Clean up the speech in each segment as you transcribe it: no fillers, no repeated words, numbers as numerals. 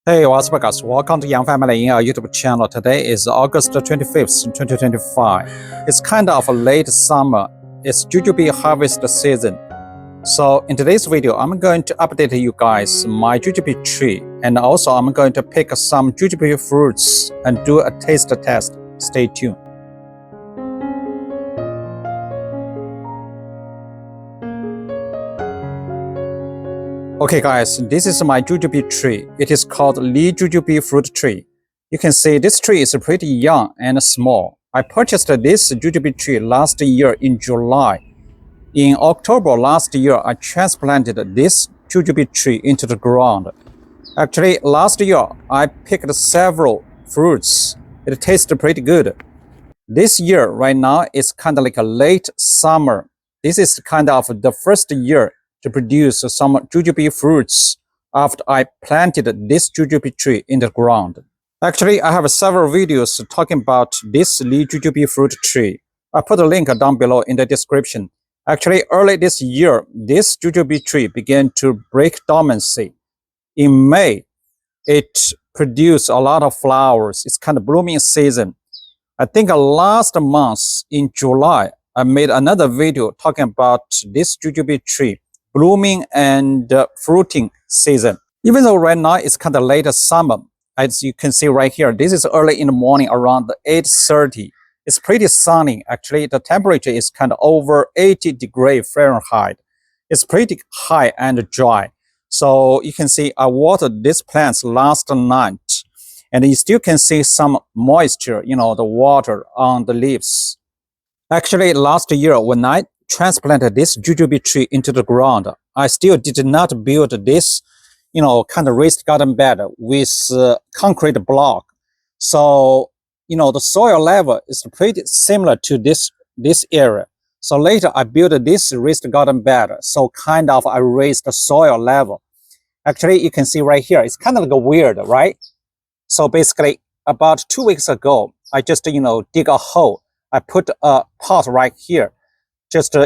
Hey, what's up guys? Welcome to Young Family in our YouTube channel. Today is August 25th, 2025. It's kind of a late summer. It's Jujube harvest season. So in today's video, I'm going to update you guys my Jujube tree, and also I'm going to pick some Jujube fruits and do a taste test. Stay tuned. Okay guys, this is my Jujube tree. It is called Li Jujube fruit tree. You can see this tree is pretty young and small. I purchased this Jujube tree last year in July. In October last year, I transplanted this Jujube tree into the ground. Actually, last year, I picked several fruits. It tasted pretty good. This year, right now, it's kind of like a late summer. This is kind of the first year to produce some Jujube fruits after I planted this Jujube tree in the ground. Actually, I have several videos talking about this Li Jujube fruit tree. I put a link down below in the description. Actually, early this year, this Jujube tree began to break dormancy. In May, it produced a lot of flowers. It's kind of blooming season. I think last month in July, I made another video talking about this Jujube tree blooming and fruiting season. Even though right now it's kind of late summer, as you can see right here, this is early in the morning around 8:30. It's pretty sunny. Actually, the temperature is kind of over 80 degrees Fahrenheit. It's pretty high and dry. So you can see I watered these plants last night, and you still can see some moisture, the water on the leaves. Actually, last year when I transplanted this Jujube tree into the ground, I still did not build this, kind of raised garden bed with concrete block. So, the soil level is pretty similar to this area. So later I built this raised garden bed. So kind of I raised the soil level. Actually, you can see right here, it's kind of like a weird, right? So basically about 2 weeks ago, I just, dig a hole. I put a pot right here. Just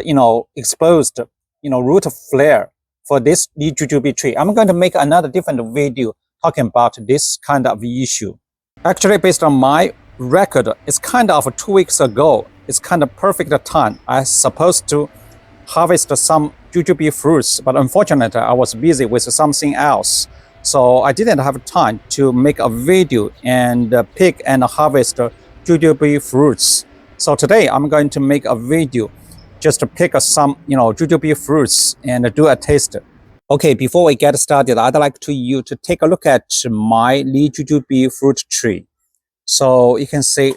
exposed root flare for this Li Jujube tree. I'm going to make another different video talking about this kind of issue. Actually, based on my record, it's kind of 2 weeks ago. It's kind of perfect time. I supposed to harvest some Jujube fruits, but unfortunately I was busy with something else, so I didn't have time to make a video and pick and harvest Jujube fruits. So today I'm going to make a video just to pick some, Jujube fruits and do a taste. Okay, before we get started, I'd like you to take a look at my Li Jujube fruit tree. So you can see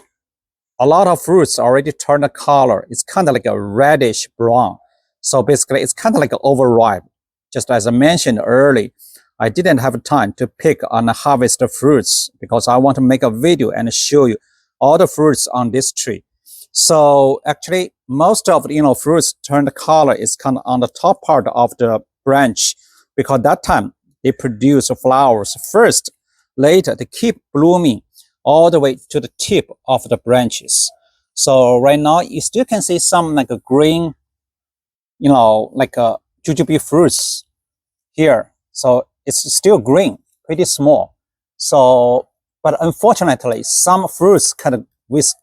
a lot of fruits already turned color. It's kind of like a reddish brown. So basically, it's kind of like overripe. Just as I mentioned earlier, I didn't have time to pick and harvest the fruits because I want to make a video and show you all the fruits on this tree. So actually, most of the fruits turned color is kind of on the top part of the branch, because that time they produce flowers first. Later, they keep blooming all the way to the tip of the branches. So right now, you still can see some like a green, like a Jujube fruits here. So it's still green, pretty small. So, but unfortunately, some fruits kind of with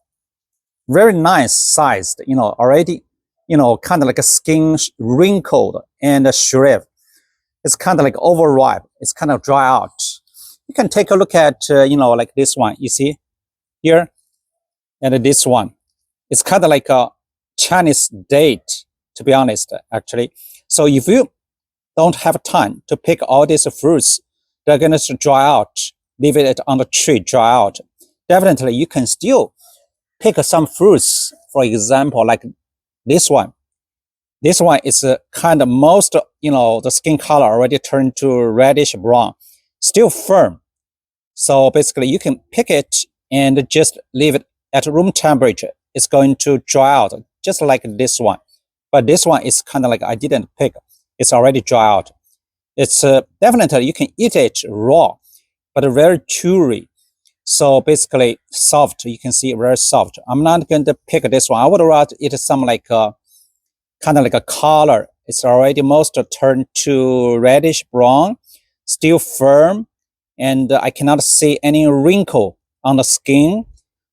very nice sized, already, kind of like a skin wrinkled and shriveled. It's kind of like overripe. It's kind of dry out. You can take a look at, like this one, you see here, and this one. It's kind of like a Chinese date, to be honest, actually. So if you don't have time to pick all these fruits, they're going to dry out, leave it on the tree, dry out. Definitely, you can still pick some fruits, for example, like this one. This one is kind of most, the skin color already turned to reddish brown, still firm. So basically you can pick it and just leave it at room temperature. It's going to dry out just like this one. But this one is kind of like I didn't pick. It's already dry out. It's definitely you can eat it raw, but very chewy. So basically soft, you can see very soft. I'm not going to pick this one. I would rather eat some like kind of like a color. It's already most turned to reddish brown, still firm, and I cannot see any wrinkle on the skin.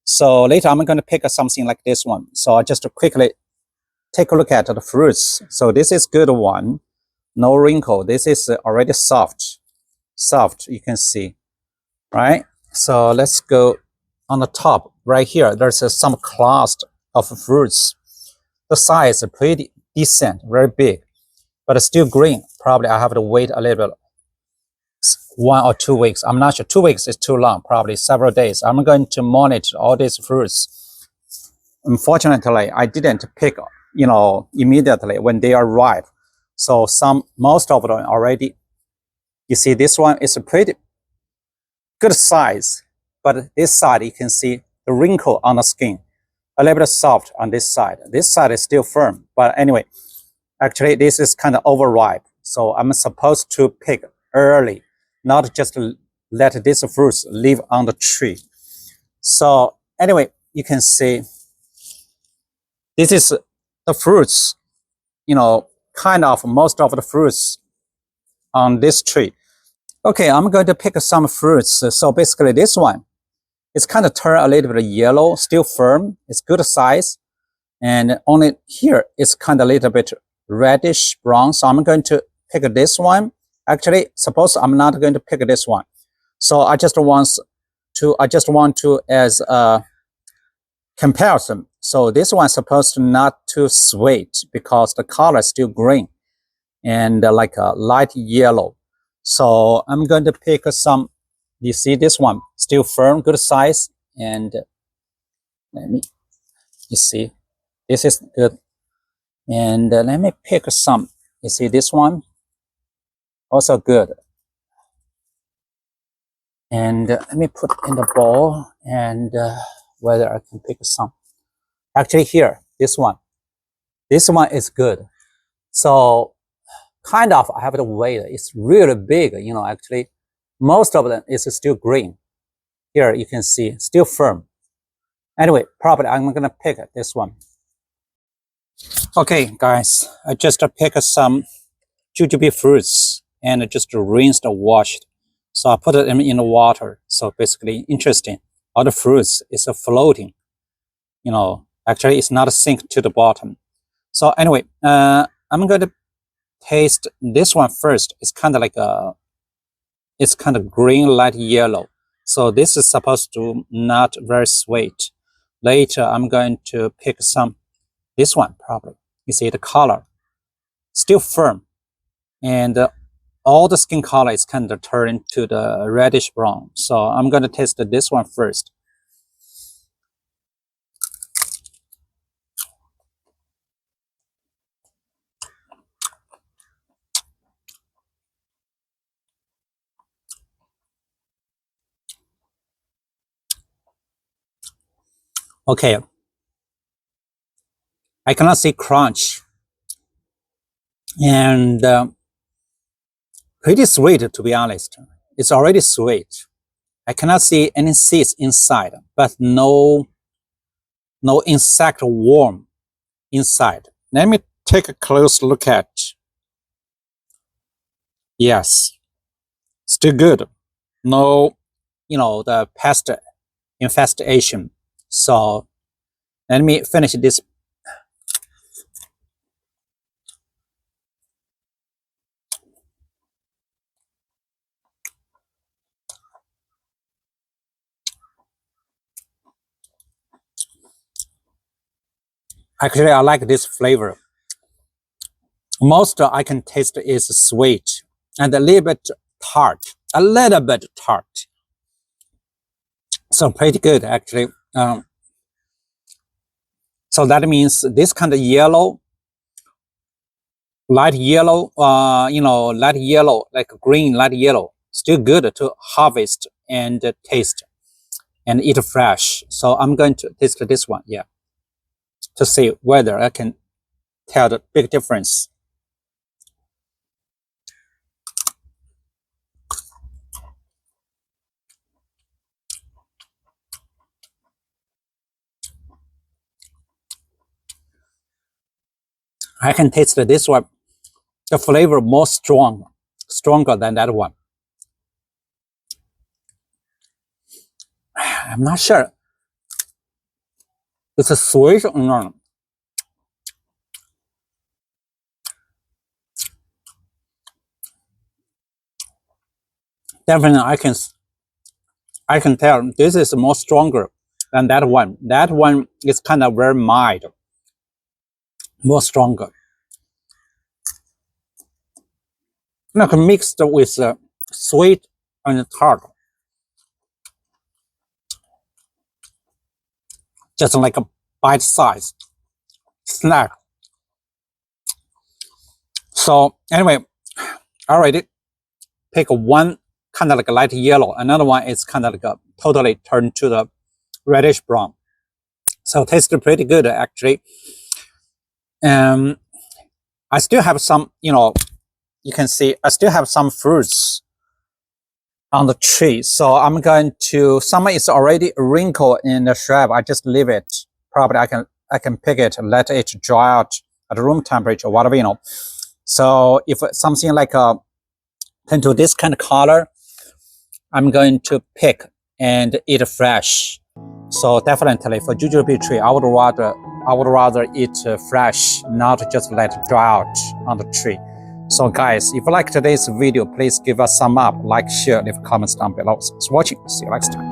So later I'm going to pick something like this one. So I just quickly take a look at the fruits. So this is good one, no wrinkle. This is already soft, you can see, right? So let's go on the top right here. There's some cluster of fruits. The size is pretty decent, very big, but still green. Probably I have to wait a little bit, 1 or 2 weeks. I'm not sure. 2 weeks is too long, probably several days. I'm going to monitor all these fruits. Unfortunately, I didn't pick, immediately when they are ripe. So most of them already, you see this one is a pretty good size, but this side you can see the wrinkle on the skin, a little bit soft on this side. This side is still firm, but anyway, actually this is kind of overripe. So I'm supposed to pick early, not just let these fruits live on the tree. So anyway, you can see this is the fruits, kind of most of the fruits on this tree. Okay, I'm going to pick some fruits. So basically this one, it's kind of turned a little bit yellow, still firm. It's good size. And only here it's kind of a little bit reddish brown. So I'm going to pick this one. Actually, suppose I'm not going to pick this one. So I just want to as a comparison. So this one is supposed to not too sweet because the color is still green and like a light yellow. So I'm going to pick some. You see this one still firm, good size, and you see this is good. And let me pick some. You see this one also good. And let me put in the bowl and whether I can pick some. Actually here, this one is good. So kind of I have to wait. It's really big, actually most of them is still green. Here you can see still firm. Anyway, probably I'm gonna pick this one. Okay guys, I just picked some jujube fruits and just rinsed and washed. So I put them in the water. So basically interesting. All the fruits is floating. Actually it's not sink to the bottom. So anyway, I'm going to taste this one first. It's kind of like it's kind of green, light yellow. So this is supposed to not very sweet. Later I'm going to pick some, this one probably. You see the color, still firm. And all the skin color is kind of turning to the reddish brown. So I'm going to taste this one first. Okay, I cannot see crunch, and pretty sweet to be honest. It's already sweet. I cannot see any seeds inside, but no insect worm inside. Let me take a close look at. Yes, still good. No, the pest infestation. So let me finish this. Actually, I like this flavor. Most I can taste is sweet and a little bit tart. A little bit tart. So pretty good actually. So that means this kind of yellow, light yellow, light yellow, like green, light yellow, still good to harvest and taste and eat fresh. So I'm going to taste this one, yeah, to see whether I can tell the big difference. I can taste this one, the flavor more stronger than that one. I'm not sure. It's a sweet or not. Definitely, I can tell this is more stronger than that one. That one is kind of very mild, more stronger. Like mixed with sweet and tart. Just like a bite-sized snack. So anyway, I already pick one kind of like a light yellow. Another one is kind of like a totally turned to the reddish brown. So tasted pretty good actually. I still have some, you can see I still have some fruits on the tree. So I'm going to, some is already wrinkled in the shrub. I just leave it. Probably I can pick it, let it dry out at room temperature, whatever, So if something like turn to this kind of color, I'm going to pick and eat fresh. So definitely for jujube tree, I would rather eat fresh, not just let it dry out on the tree. So guys, if you like today's video, please give us some up, like, share, leave comments down below. Thanks for watching. See you next time.